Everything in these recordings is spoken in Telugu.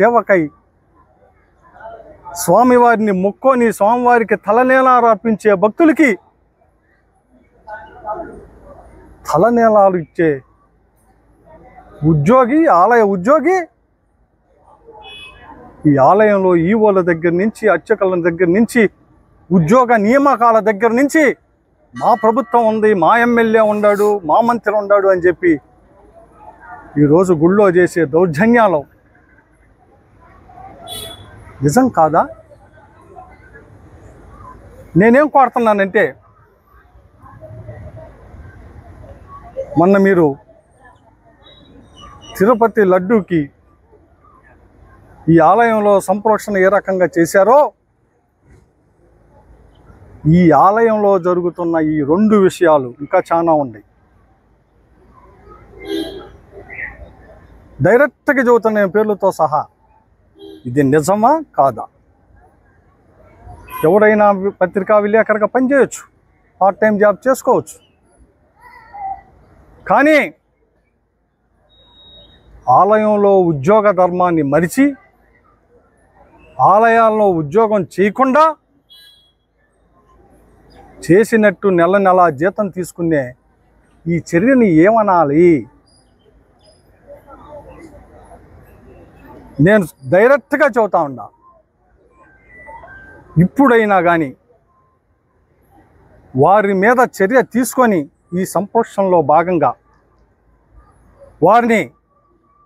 సేవకై స్వామివారిని మొక్కొని స్వామివారికి తలనేలాలు అర్పించే భక్తులకి తలనేలాలు ఇచ్చే ఉద్యోగి, ఆలయ ఉద్యోగి ఈ ఆలయంలో ఈవోల దగ్గర నుంచి, అర్చకుల దగ్గర నుంచి, ఉద్యోగ నియామకాల దగ్గర నుంచి మా ప్రభుత్వం ఉంది, మా ఎమ్మెల్యే ఉన్నాడు, మా మంత్రి ఉన్నాడు అని చెప్పి ఈరోజు గుళ్ళో చేసే దౌర్జన్యాలు నిజం కాదా? నేనేం కోరుతున్నానంటే, మొన్న మీరు తిరుపతి లడ్డూకి ఈ ఆలయంలో సంప్రోక్షణ ఏ రకంగా చేశారో ఈ ఆలయంలో జరుగుతున్న ఈ 2 విషయాలు ఇంకా చాలా ఉన్నాయి. డైరెక్ట్గా చెబుతున్న పేర్లతో సహా ఇది నిజమా కాదా? ఎవరైనా పత్రికా విలేకరుగా పనిచేయచ్చు, పార్ట్ టైం జాబ్ చేసుకోవచ్చు. కానీ ఆలయంలో ఉద్యోగ ధర్మాన్ని మరిచి ఆలయాల్లో ఉద్యోగం చేయకుండా చేసినట్టు నెల నెల జీతం తీసుకునే ఈ చర్యని ఏమనాలి? నేను డైరెక్ట్గా చెబుతా ఉన్నా, ఇప్పుడైనా కానీ వారి మీద చర్య తీసుకొని ఈ సంప్రోక్షణలో భాగంగా వారిని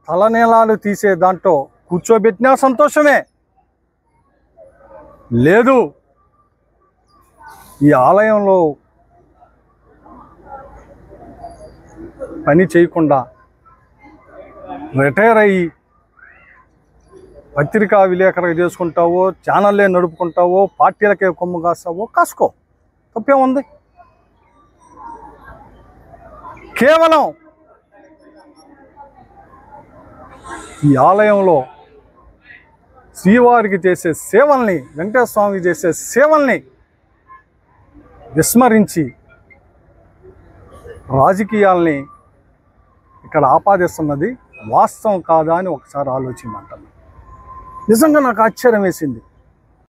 తలనేలాలు తీసే దాంట్లో కూర్చోబెట్టినా సంతోషమే, లేదు ఈ ఆలయంలో పని చేయకుండా రిటైర్ అయ్యి పత్రికా విలేకరుగా చేసుకుంటావో, ఛానల్లే నడుపుకుంటావో, పార్టీలకే కొమ్ము కాస్తావో కాసుకో, తప్పేముంది? కేవలం ఈ ఆలయంలో శ్రీవారికి చేసే సేవల్ని, వెంకటేశ్వర స్వామికి చేసే సేవల్ని విస్మరించి రాజకీయాల్ని ఇక్కడ ఆపాదిస్తున్నది వాస్తవం కాదా అని ఒకసారి ఆలోచించమంటాను. నిజంగా నాకు ఆశ్చర్యం వేసింది.